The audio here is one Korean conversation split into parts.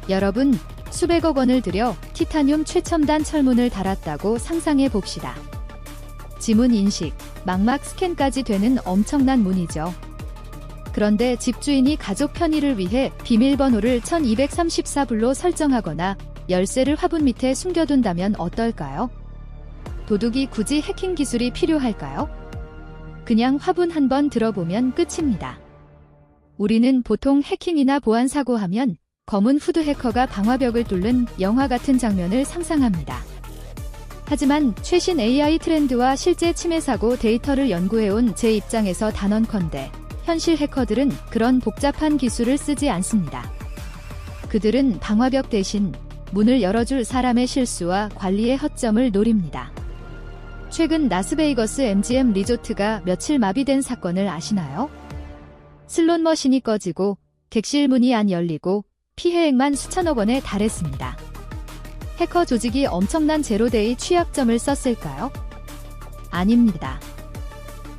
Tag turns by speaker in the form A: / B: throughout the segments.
A: 여러분, 수백억 원을 들여 티타늄 최첨단 철문을 달았다고 상상해 봅시다. 지문 인식, 망막 스캔까지 되는 엄청난 문이죠. 그런데 집주인이 가족 편의를 위해 비밀번호를 1234불로 설정하거나 열쇠를 화분 밑에 숨겨둔다면 어떨까요? 도둑이 굳이 해킹 기술이 필요할까요? 그냥 화분 한번 들어보면 끝입니다. 우리는 보통 해킹이나 보안 사고하면 검은 후드 해커가 방화벽을 뚫는 영화 같은 장면을 상상합니다. 하지만 최신 AI 트렌드와 실제 침해 사고 데이터를 연구해온 제 입장에서 단언컨대 현실 해커들은 그런 복잡한 기술을 쓰지 않습니다. 그들은 방화벽 대신 문을 열어줄 사람의 실수와 관리의 허점을 노립니다. 최근 라스베이거스 MGM 리조트가 며칠 마비된 사건을 아시나요? 슬롯 머신이 꺼지고 객실 문이 안 열리고 피해액만 수천억 원에 달했습니다. 해커 조직이 엄청난 제로데이 취약점을 썼을까요? 아닙니다.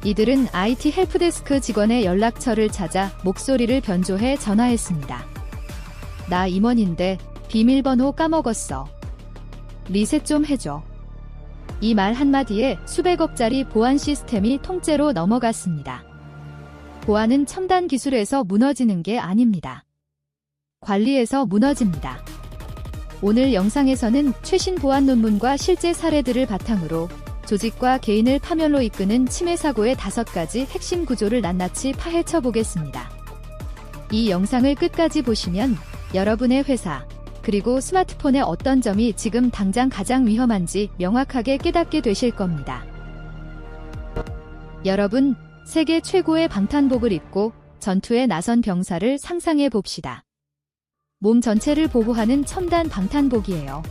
A: 이들은 IT 헬프데스크 직원의 연락처를 찾아 목소리를 변조해 전화했습니다. 나 임원인데 비밀번호 까먹었어. 리셋 좀 해줘. 이 말 한마디에 수백억짜리 보안 시스템이 통째로 넘어갔습니다. 보안은 첨단 기술에서 무너지는 게 아닙니다. 관리에서 무너집니다. 오늘 영상에서는 최신 보안 논문과 실제 사례들을 바탕으로 조직과 개인을 파멸로 이끄는 침해 사고의 5가지 핵심 구조를 낱낱이 파헤쳐 보겠습니다. 이 영상을 끝까지 보시면 여러분의 회사, 그리고 스마트폰의 어떤 점이 지금 당장 가장 위험한지 명확하게 깨닫게 되실 겁니다. 여러분, 세계 최고의 방탄복을 입고 전투에 나선 병사를 상상해 봅시다. 몸 전체를 보호하는 첨단 방탄복이에요.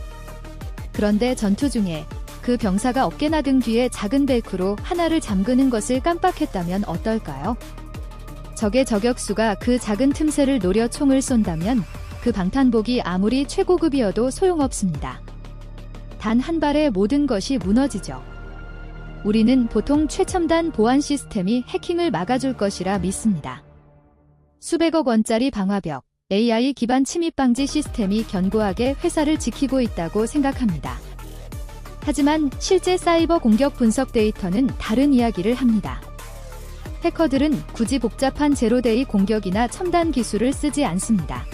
A: 그런데 전투 중에 그 병사가 어깨나 등 뒤에 작은 벨크로 하나를 잠그는 것을 깜빡했다면 어떨까요? 적의 저격수가 그 작은 틈새를 노려 총을 쏜다면 그 방탄복이 아무리 최고급이어도 소용없습니다. 단 한 발에 모든 것이 무너지죠. 우리는 보통 최첨단 보안 시스템이 해킹을 막아줄 것이라 믿습니다. 수백억 원짜리 방화벽, AI 기반 침입 방지 시스템이 견고하게 회사를 지키고 있다고 생각합니다. 하지만 실제 사이버 공격 분석 데이터는 다른 이야기를 합니다. 해커들은 굳이 복잡한 제로데이 공격이나 첨단 기술을 쓰지 않습니다.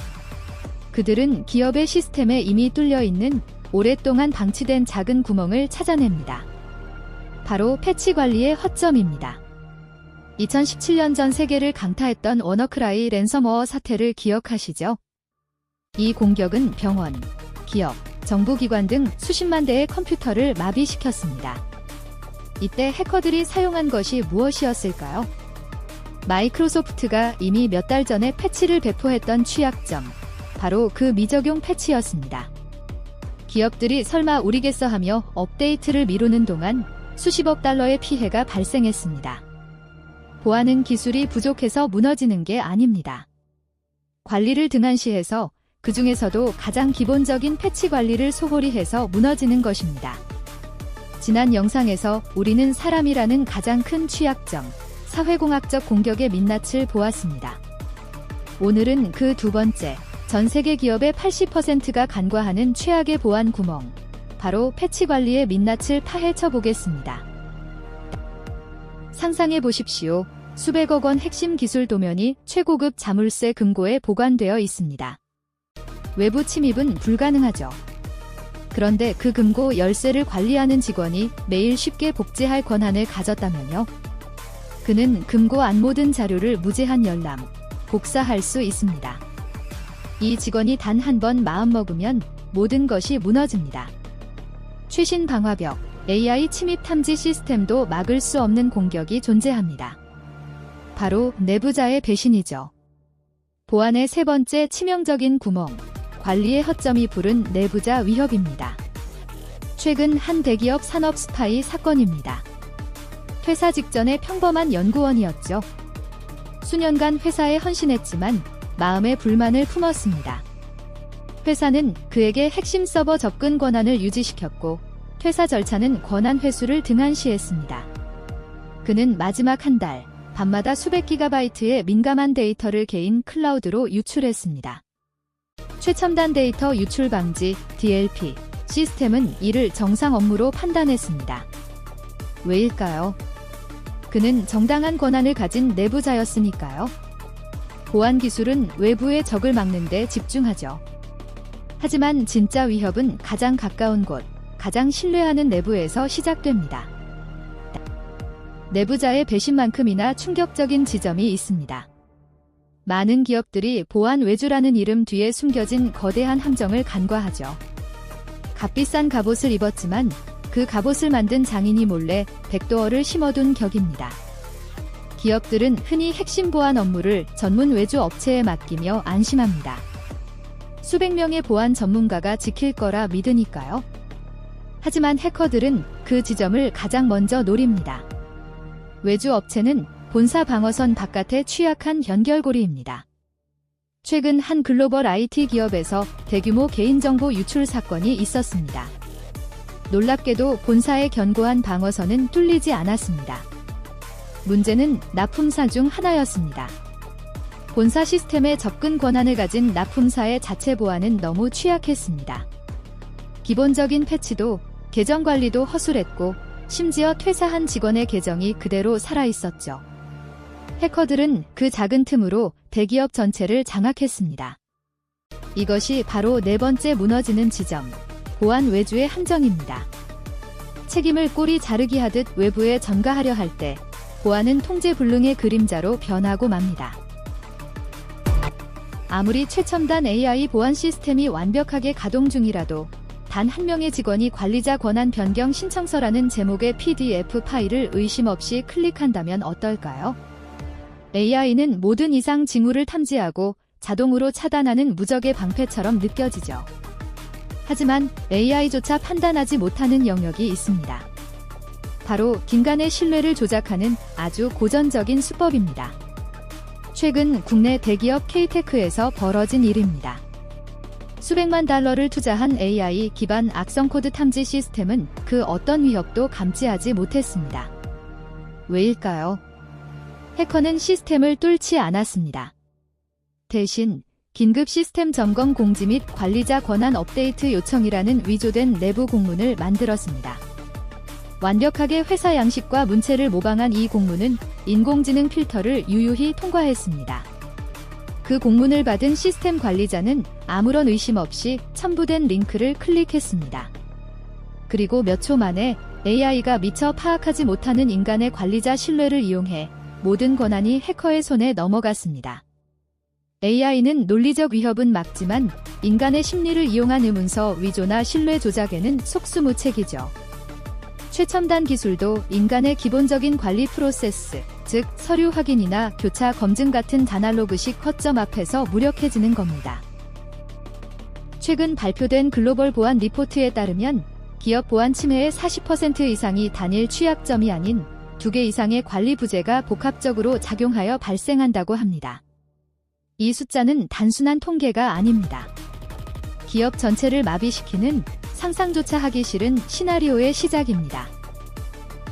A: 그들은 기업의 시스템에 이미 뚫려 있는 오랫동안 방치된 작은 구멍을 찾아냅니다. 바로 패치 관리의 허점입니다. 2017년 전 세계를 강타했던 워너크라이 랜섬워어 사태를 기억하시죠? 이 공격은 병원, 기업, 정부기관 등 수십만 대의 컴퓨터를 마비시켰습니다. 이때 해커들이 사용한 것이 무엇이었을까요? 마이크로소프트가 이미 몇 달 전에 패치를 배포했던 취약점, 바로 그 미적용 패치였습니다. 기업들이 설마 우리겠어 하며 업데이트를 미루는 동안 수십억 달러의 피해가 발생했습니다. 보안은 기술이 부족해서 무너지는 게 아닙니다. 관리를 등한시해서 그 중에서도 가장 기본적인 패치 관리를 소홀히 해서 무너지는 것입니다. 지난 영상에서 우리는 사람이라는 가장 큰 취약점, 사회공학적 공격의 민낯을 보았습니다. 오늘은 그 두 번째, 전 세계 기업의 80%가 간과하는 최악의 보안 구멍, 바로 패치 관리의 민낯을 파헤쳐 보겠습니다. 상상해 보십시오. 수백억 원 핵심 기술 도면이 최고급 자물쇠 금고에 보관되어 있습니다. 외부 침입은 불가능하죠. 그런데 그 금고 열쇠를 관리하는 직원이 매일 쉽게 복제할 권한을 가졌다면요. 그는 금고 안 모든 자료를 무제한 열람, 복사할 수 있습니다. 이 직원이 단 한 번 마음먹으면 모든 것이 무너집니다. 최신 방화벽, AI 침입 탐지 시스템도 막을 수 없는 공격이 존재합니다. 바로 내부자의 배신이죠. 보안의 세 번째 치명적인 구멍, 관리의 허점이 부른 내부자 위협입니다. 최근 한 대기업 산업 스파이 사건입니다. 퇴사 직전의 평범한 연구원이었죠. 수년간 회사에 헌신했지만 마음의 불만을 품었습니다. 회사는 그에게 핵심 서버 접근 권한을 유지시켰고 퇴사 절차는 권한 회수를 등한시했습니다. 그는 마지막 한 달, 밤마다 수백 기가바이트의 민감한 데이터를 개인 클라우드로 유출했습니다. 최첨단 데이터 유출 방지 DLP 시스템은 이를 정상 업무로 판단했습니다. 왜일까요? 그는 정당한 권한을 가진 내부자였으니까요. 보안 기술은 외부의 적을 막는 데 집중하죠. 하지만 진짜 위협은 가장 가까운 곳, 가장 신뢰하는 내부에서 시작됩니다. 내부자의 배신만큼이나 충격적인 지점이 있습니다. 많은 기업들이 보안 외주라는 이름 뒤에 숨겨진 거대한 함정을 간과하죠. 값비싼 갑옷을 입었지만 그 갑옷을 만든 장인이 몰래 백도어를 심어둔 격입니다. 기업들은 흔히 핵심 보안 업무를 전문 외주 업체에 맡기며 안심합니다. 수백 명의 보안 전문가가 지킬 거라 믿으니까요. 하지만 해커들은 그 지점을 가장 먼저 노립니다. 외주 업체는 본사 방어선 바깥의 취약한 연결고리입니다. 최근 한 글로벌 IT 기업에서 대규모 개인정보 유출 사건이 있었습니다. 놀랍게도 본사의 견고한 방어선은 뚫리지 않았습니다. 문제는 납품사 중 하나였습니다. 본사 시스템에 접근 권한을 가진 납품사의 자체 보안은 너무 취약했습니다. 기본적인 패치도 계정 관리도 허술했고 심지어 퇴사한 직원의 계정이 그대로 살아있었죠. 해커들은 그 작은 틈으로 대기업 전체를 장악했습니다. 이것이 바로 네 번째 무너지는 지점, 보안 외주의 함정입니다. 책임을 꼬리 자르기 하듯 외부에 전가하려 할 때 보안은 통제불능의 그림자로 변하고 맙니다. 아무리 최첨단 AI 보안 시스템이 완벽하게 가동 중이라도 단 한 명의 직원이 관리자 권한 변경 신청서라는 제목의 PDF 파일을 의심 없이 클릭한다면 어떨까요? AI는 모든 이상 징후를 탐지하고 자동으로 차단하는 무적의 방패처럼 느껴지죠. 하지만 AI조차 판단하지 못하는 영역이 있습니다. 바로 인간의 신뢰를 조작하는 아주 고전적인 수법입니다. 최근 국내 대기업 K테크에서 벌어진 일입니다. 수백만 달러를 투자한 AI 기반 악성 코드 탐지 시스템은 그 어떤 위협도 감지하지 못했습니다. 왜일까요? 해커는 시스템을 뚫지 않았습니다. 대신 긴급 시스템 점검 공지 및 관리자 권한 업데이트 요청이라는 위조된 내부 공문을 만들었습니다. 완벽하게 회사 양식과 문체를 모방한 이 공문은 인공지능 필터를 유유히 통과했습니다. 그 공문을 받은 시스템 관리자는 아무런 의심 없이 첨부된 링크를 클릭했습니다. 그리고 몇 초 만에 AI가 미처 파악하지 못하는 인간의 관리자 신뢰를 이용해 모든 권한이 해커의 손에 넘어갔습니다. AI는 논리적 위협은 막지만 인간의 심리를 이용한 의문서 위조나 신뢰 조작에는 속수무책이죠. 최첨단 기술도 인간의 기본적인 관리 프로세스, 즉 서류 확인이나 교차 검증 같은 아날로그식 허점 앞에서 무력해지는 겁니다. 최근 발표된 글로벌 보안 리포트에 따르면 기업 보안 침해의 40% 이상이 단일 취약점이 아닌 2개 이상의 관리 부재가 복합적으로 작용하여 발생한다고 합니다. 이 숫자는 단순한 통계가 아닙니다. 기업 전체를 마비시키는 상상조차 하기 싫은 시나리오의 시작입니다.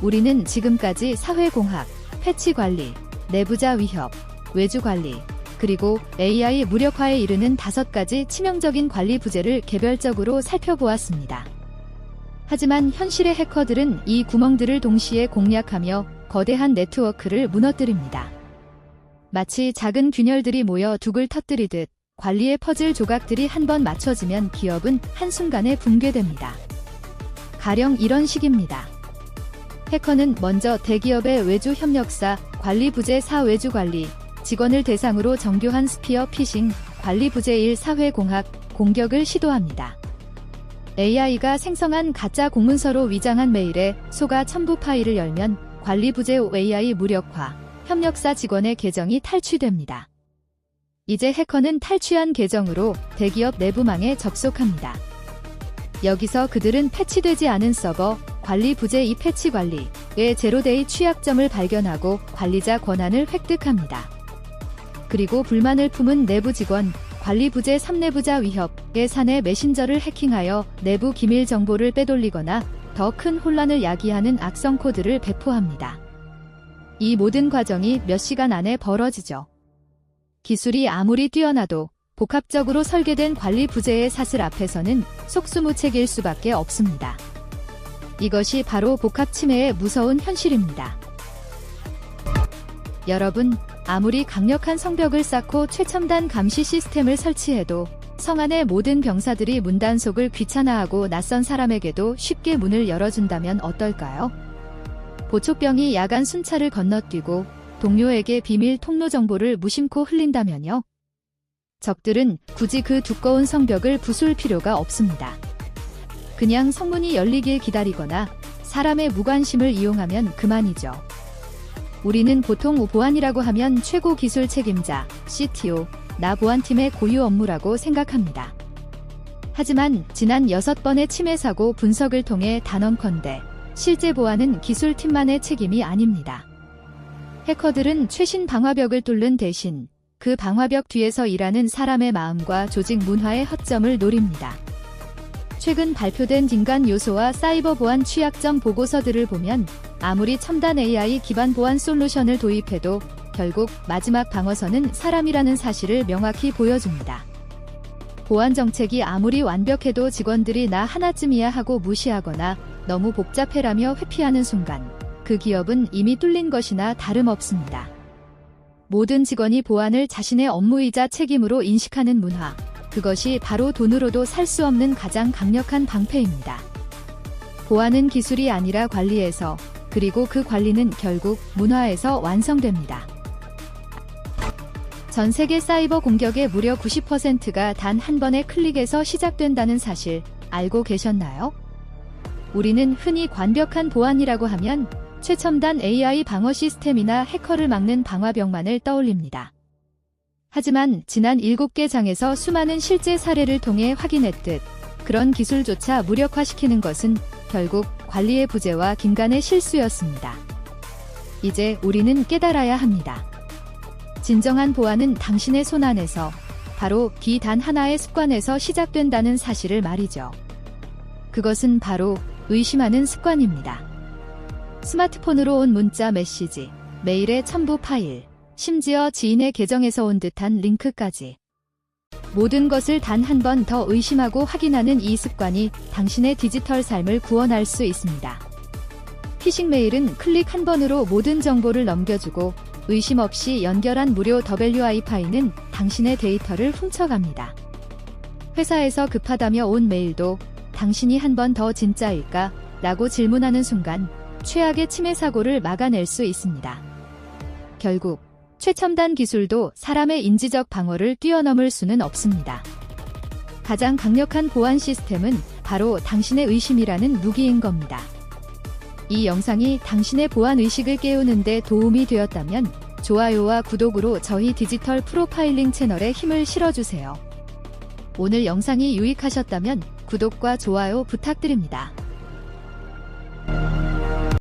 A: 우리는 지금까지 사회공학, 패치 관리, 내부자 위협, 외주 관리, 그리고 AI 무력화에 이르는 5가지 치명적인 관리 부재를 개별적으로 살펴보았습니다. 하지만 현실의 해커들은 이 구멍들을 동시에 공략하며 거대한 네트워크를 무너뜨립니다. 마치 작은 균열들이 모여 둑을 터뜨리듯 관리의 퍼즐 조각들이 한번 맞춰지면 기업은 한순간에 붕괴됩니다. 가령 이런 식입니다. 해커는 먼저 대기업의 외주 협력사, 관리 부재 사외주 관리, 직원을 대상으로 정교한 스피어 피싱, 관리 부재 1 사회공학, 공격을 시도합니다. AI가 생성한 가짜 공문서로 위장한 메일에 속아 첨부 파일을 열면 관리 부재 AI 무력화, 협력사 직원의 계정이 탈취됩니다. 이제 해커는 탈취한 계정으로 대기업 내부망에 접속합니다. 여기서 그들은 패치되지 않은 서버, 관리 부재 이 패치 관리의 제로데이 취약점을 발견하고 관리자 권한을 획득합니다. 그리고 불만을 품은 내부 직원, 관리 부재 3내부자 위협의 사내 메신저를 해킹하여 내부 기밀 정보를 빼돌리거나 더 큰 혼란을 야기하는 악성 코드를 배포합니다. 이 모든 과정이 몇 시간 안에 벌어지죠. 기술이 아무리 뛰어나도 복합적으로 설계된 관리 부재의 사슬 앞에서는 속수무책일 수밖에 없습니다. 이것이 바로 복합 침해의 무서운 현실입니다. 여러분, 아무리 강력한 성벽을 쌓고 최첨단 감시 시스템을 설치해도 성 안의 모든 병사들이 문단속을 귀찮아하고 낯선 사람에게도 쉽게 문을 열어준다면 어떨까요? 보초병이 야간 순찰을 건너뛰고 동료에게 비밀 통로 정보를 무심코 흘린다면요? 적들은 굳이 그 두꺼운 성벽을 부술 필요가 없습니다. 그냥 성문이 열리길 기다리거나 사람의 무관심을 이용하면 그만이죠. 우리는 보통 보안이라고 하면 최고 기술 책임자, CTO, 나 보안팀의 고유 업무라고 생각합니다. 하지만 지난 6번의 침해 사고 분석을 통해 단언컨대 실제 보안은 기술팀만의 책임이 아닙니다. 해커들은 최신 방화벽을 뚫는 대신 그 방화벽 뒤에서 일하는 사람의 마음과 조직 문화의 허점을 노립니다. 최근 발표된 인간 요소와 사이버 보안 취약점 보고서들을 보면 아무리 첨단 AI 기반 보안 솔루션을 도입해도 결국 마지막 방어선은 사람이라는 사실을 명확히 보여줍니다. 보안 정책이 아무리 완벽해도 직원들이 나 하나쯤이야 하고 무시하거나 너무 복잡해라며 회피하는 순간 그 기업은 이미 뚫린 것이나 다름없습니다. 모든 직원이 보안을 자신의 업무이자 책임으로 인식하는 문화, 그것이 바로 돈으로도 살 수 없는 가장 강력한 방패입니다. 보안은 기술이 아니라 관리에서, 그리고 그 관리는 결국 문화에서 완성됩니다. 전 세계 사이버 공격의 무려 90%가 단 한 번의 클릭에서 시작된다는 사실 알고 계셨나요? 우리는 흔히 완벽한 보안이라고 하면 최첨단 AI 방어 시스템이나 해커를 막는 방화벽만을 떠올립니다. 하지만 지난 7개 장에서 수많은 실제 사례를 통해 확인했듯 그런 기술조차 무력화시키는 것은 결국 관리의 부재와 긴간의 실수였습니다. 이제 우리는 깨달아야 합니다. 진정한 보안은 당신의 손 안에서, 바로 단 하나의 습관에서 시작된다는 사실을 말이죠. 그것은 바로 의심하는 습관입니다. 스마트폰으로 온 문자 메시지, 메일의 첨부 파일, 심지어 지인의 계정에서 온 듯한 링크까지. 모든 것을 단 한 번 더 의심하고 확인하는 이 습관이 당신의 디지털 삶을 구원할 수 있습니다. 피싱 메일은 클릭 한 번으로 모든 정보를 넘겨주고 의심 없이 연결한 무료 WI 파일은 당신의 데이터를 훔쳐갑니다. 회사에서 급하다며 온 메일도 당신이 한 번 더 진짜일까? 라고 질문하는 순간 최악의 침해 사고를 막아낼 수 있습니다. 결국 최첨단 기술도 사람의 인지적 방어를 뛰어넘을 수는 없습니다. 가장 강력한 보안 시스템은 바로 당신의 의심이라는 무기인 겁니다. 이 영상이 당신의 보안 의식을 깨우는 데 도움이 되었다면 좋아요와 구독으로 저희 디지털 프로파일링 채널에 힘을 실어주세요. 오늘 영상이 유익하셨다면 구독과 좋아요 부탁드립니다.